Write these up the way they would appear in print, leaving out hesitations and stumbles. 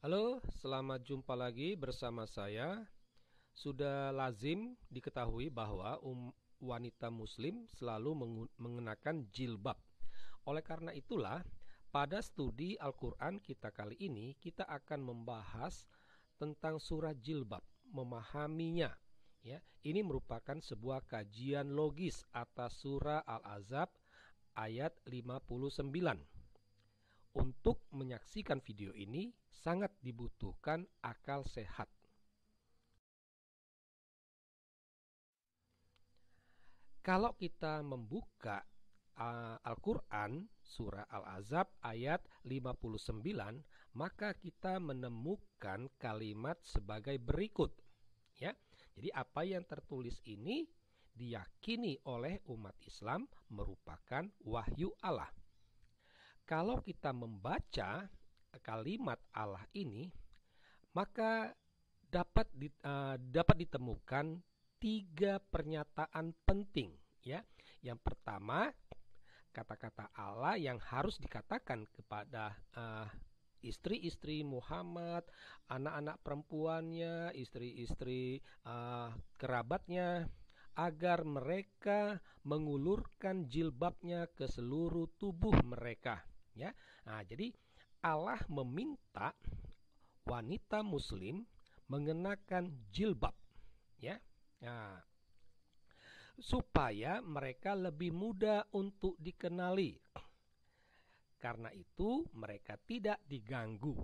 Halo, selamat jumpa lagi bersama saya. Sudah lazim diketahui bahwa wanita muslim selalu mengenakan jilbab. Oleh karena itulah, pada studi Al-Quran kita kali ini, kita akan membahas tentang surah jilbab, memahaminya. Ya, ini merupakan sebuah kajian logis atas surah Al-Ahzab ayat 59. Untuk menyaksikan video ini sangat dibutuhkan akal sehat. Kalau kita membuka Al-Quran surah Al-Ahzab ayat 59, maka kita menemukan kalimat sebagai berikut. Ya, jadi apa yang tertulis ini diyakini oleh umat Islam merupakan wahyu Allah. Kalau kita membaca kalimat Allah ini, maka dapat ditemukan tiga pernyataan penting, ya. Yang pertama, kata-kata Allah yang harus dikatakan kepada istri-istri Muhammad, anak-anak perempuannya, istri-istri kerabatnya, agar mereka mengulurkan jilbabnya ke seluruh tubuh mereka, ya. Nah, jadi Allah meminta wanita muslim mengenakan jilbab, ya. Nah, supaya mereka lebih mudah untuk dikenali. Karena itu mereka tidak diganggu.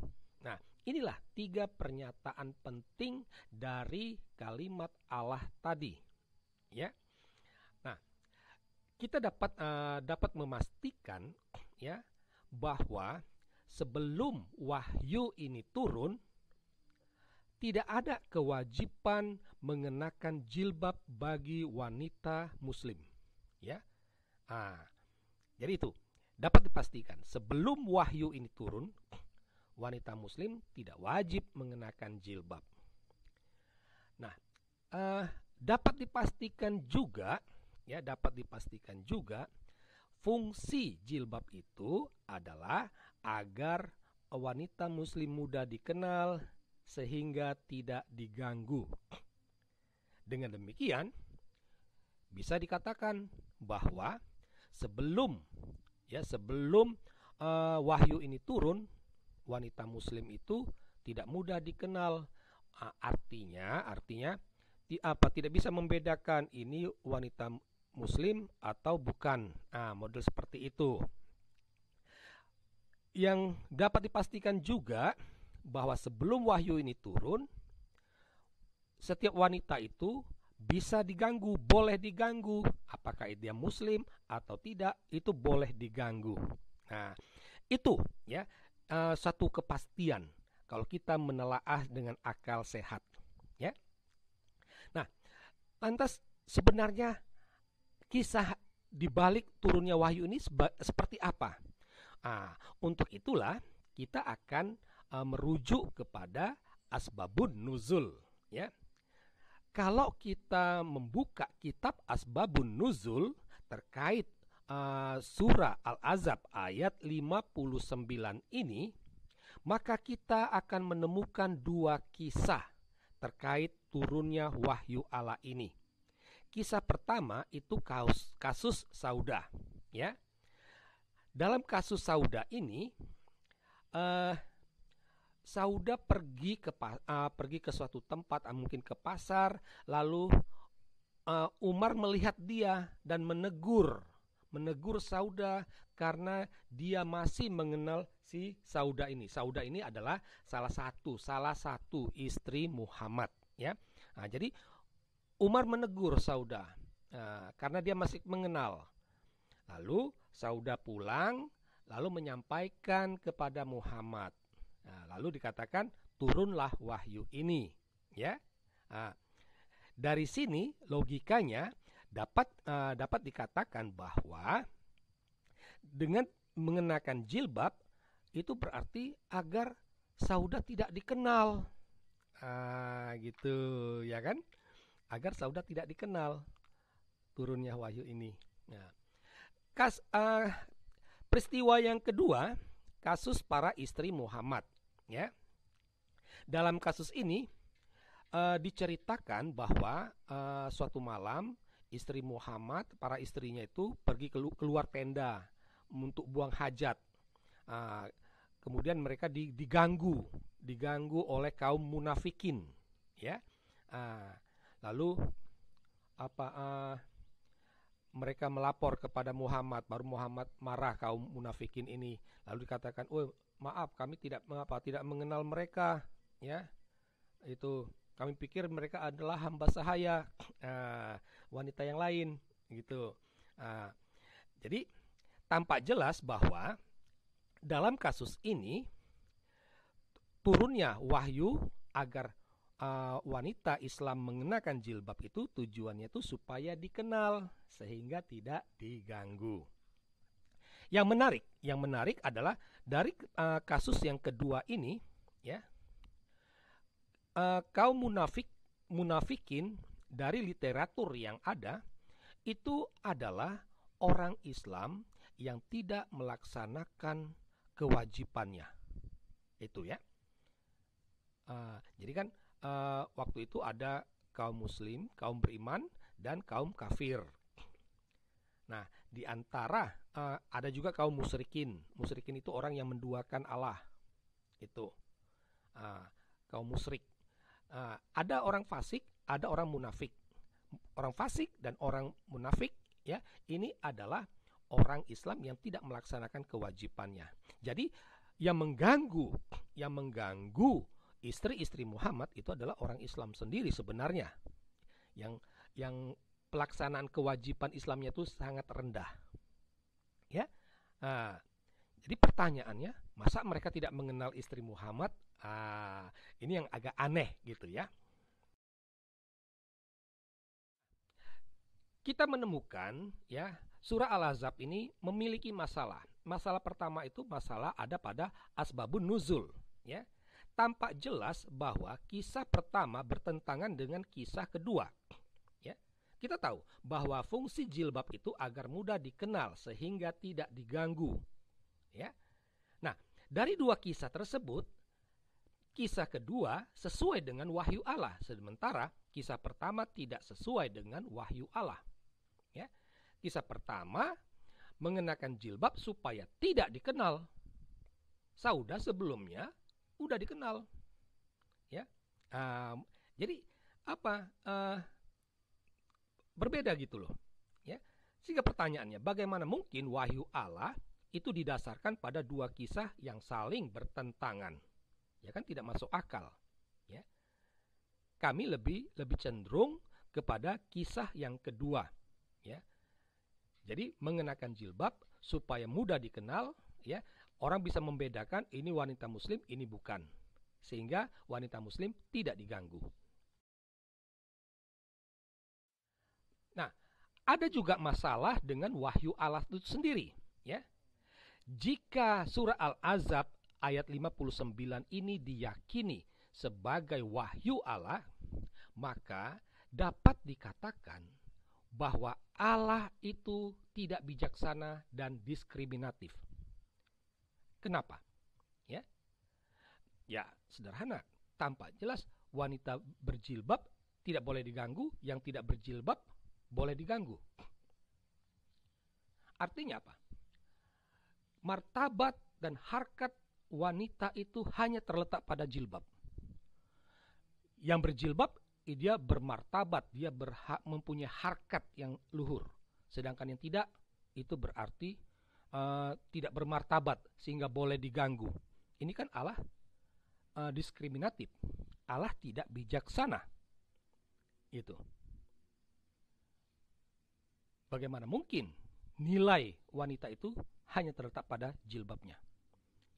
Nah, inilah tiga pernyataan penting dari kalimat Allah tadi, ya. Nah, kita dapat memastikan, ya, bahwa sebelum wahyu ini turun, tidak ada kewajiban mengenakan jilbab bagi wanita muslim, ya. Jadi itu dapat dipastikan sebelum wahyu ini turun, wanita muslim tidak wajib mengenakan jilbab. Nah, dapat dipastikan juga, ya, fungsi jilbab itu adalah agar wanita muslim mudah dikenal sehingga tidak diganggu. Dengan demikian, bisa dikatakan bahwa sebelum wahyu ini turun, wanita muslim itu tidak mudah dikenal. Artinya tidak bisa membedakan ini wanita muslim atau bukan. Model seperti itu. Yang dapat dipastikan juga bahwa sebelum wahyu ini turun, setiap wanita itu bisa diganggu, boleh diganggu. Apakah dia muslim atau tidak, itu boleh diganggu. Nah, itu, ya, satu kepastian kalau kita menelaah dengan akal sehat, ya. Nah, lantas sebenarnya kisah di balik turunnya wahyu ini seperti apa? Untuk itulah kita akan merujuk kepada asbabun nuzul, ya. Kalau kita membuka kitab asbabun nuzul terkait surah Al-Ahzab ayat 59 ini, maka kita akan menemukan dua kisah terkait turunnya wahyu Allah ini. Kisah pertama itu kasus Saudah, ya. Dalam kasus Saudah ini, Saudah pergi ke suatu tempat, mungkin ke pasar, lalu Umar melihat dia dan menegur Saudah karena dia masih mengenal si Saudah ini. Saudah ini adalah salah satu istri Muhammad, ya. Jadi Umar menegur Saudah karena dia masih mengenal. Lalu Saudah pulang, lalu menyampaikan kepada Muhammad. Lalu dikatakan turunlah wahyu ini, ya. Dari sini logikanya dapat dikatakan bahwa dengan mengenakan jilbab itu berarti agar Saudah tidak dikenal, gitu, ya kan? Agar Saudah tidak dikenal turunnya wahyu ini. Nah, peristiwa yang kedua, kasus para istri Muhammad, ya. Dalam kasus ini diceritakan bahwa suatu malam istri Muhammad, para istrinya itu pergi keluar tenda untuk buang hajat. Uh, Kemudian mereka diganggu oleh kaum munafikin, ya. Uh, Lalu apa? Mereka melapor kepada Muhammad, baru Muhammad marah kaum munafikin ini, lalu dikatakan, oh maaf kami tidak mengenal mereka, ya, itu kami pikir mereka adalah hamba sahaya, wanita yang lain, gitu. Jadi tampak jelas bahwa dalam kasus ini turunnya wahyu agar wanita Islam mengenakan jilbab itu tujuannya itu supaya dikenal sehingga tidak diganggu. Yang menarik adalah dari kasus yang kedua ini, ya, kaum munafikin dari literatur yang ada itu adalah orang Islam yang tidak melaksanakan kewajibannya. Itu ya. Jadi kan waktu itu ada kaum muslim, kaum beriman, dan kaum kafir. Nah, di antara ada juga kaum musyrikin. Musyrikin itu orang yang menduakan Allah. Itu kaum musyrik. Ada orang fasik, ada orang munafik. Orang fasik dan orang munafik, ya, ini adalah orang Islam yang tidak melaksanakan kewajibannya. Jadi yang mengganggu istri-istri Muhammad itu adalah orang Islam sendiri sebenarnya, yang pelaksanaan kewajiban Islamnya itu sangat rendah, ya. Jadi pertanyaannya, masa mereka tidak mengenal istri Muhammad? Ini yang agak aneh gitu ya. Kita menemukan, ya, surah Al-Ahzab ini memiliki masalah. Masalah pertama itu masalah ada pada asbabun nuzul, ya. Tampak jelas bahwa kisah pertama bertentangan dengan kisah kedua, ya. Kita tahu bahwa fungsi jilbab itu agar mudah dikenal sehingga tidak diganggu, ya. Nah, dari dua kisah tersebut, kisah kedua sesuai dengan wahyu Allah, sementara kisah pertama tidak sesuai dengan wahyu Allah, ya. Kisah pertama mengenakan jilbab supaya tidak dikenal. Saudah sebelumnya udah dikenal, ya. Jadi apa? Berbeda gitu loh, ya. Sehingga pertanyaannya, bagaimana mungkin wahyu Allah itu didasarkan pada dua kisah yang saling bertentangan? Ya kan tidak masuk akal, ya. Kami lebih cenderung kepada kisah yang kedua, ya. Jadi mengenakan jilbab supaya mudah dikenal, ya. Orang bisa membedakan ini wanita muslim, ini bukan. Sehingga wanita muslim tidak diganggu. Nah, ada juga masalah dengan wahyu Allah itu sendiri, ya. Jika surah Al-Ahzab ayat 59 ini diyakini sebagai wahyu Allah, maka dapat dikatakan bahwa Allah itu tidak bijaksana dan diskriminatif. Kenapa? Ya, sederhana. Tampak jelas wanita berjilbab tidak boleh diganggu, yang tidak berjilbab boleh diganggu. Artinya apa? Martabat dan harkat wanita itu hanya terletak pada jilbab. Yang berjilbab, dia bermartabat, dia mempunyai harkat yang luhur. Sedangkan yang tidak, itu berarti tidak bermartabat sehingga boleh diganggu. Ini kan Allah diskriminatif. Allah tidak bijaksana. Itu. Bagaimana mungkin nilai wanita itu hanya terletak pada jilbabnya?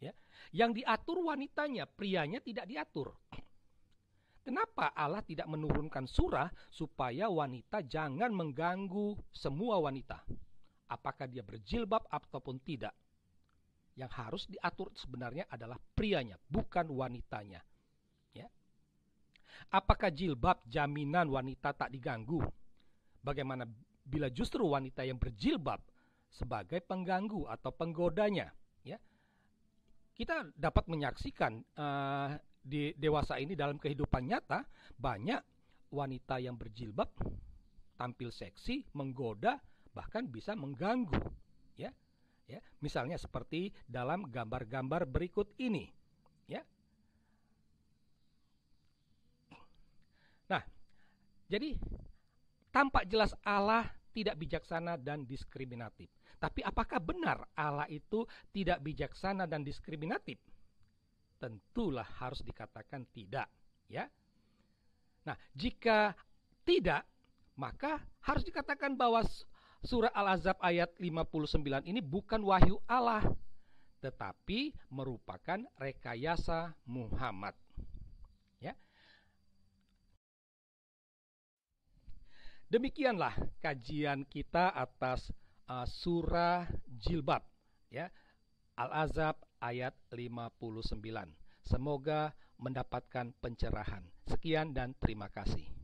Ya. Yang diatur wanitanya, prianya tidak diatur. Kenapa Allah tidak menurunkan surah supaya wanita jangan mengganggu semua wanita? Apakah dia berjilbab ataupun tidak? Yang harus diatur sebenarnya adalah prianya, bukan wanitanya. Ya. Apakah jilbab jaminan wanita tak diganggu? Bagaimana bila justru wanita yang berjilbab sebagai pengganggu atau penggodanya? Ya. Kita dapat menyaksikan di dewasa ini dalam kehidupan nyata banyak wanita yang berjilbab tampil seksi, menggoda, bahkan bisa mengganggu, ya. Ya, misalnya seperti dalam gambar-gambar berikut ini, ya. Nah, jadi tampak jelas Allah tidak bijaksana dan diskriminatif. Tapi apakah benar Allah itu tidak bijaksana dan diskriminatif? Tentulah harus dikatakan tidak, ya. Nah, jika tidak, maka harus dikatakan bahwa surah Al-Ahzab ayat 59 ini bukan wahyu Allah, tetapi merupakan rekayasa Muhammad. Ya. Demikianlah kajian kita atas surah Jilbab, ya. Al-Ahzab ayat 59. Semoga mendapatkan pencerahan. Sekian dan terima kasih.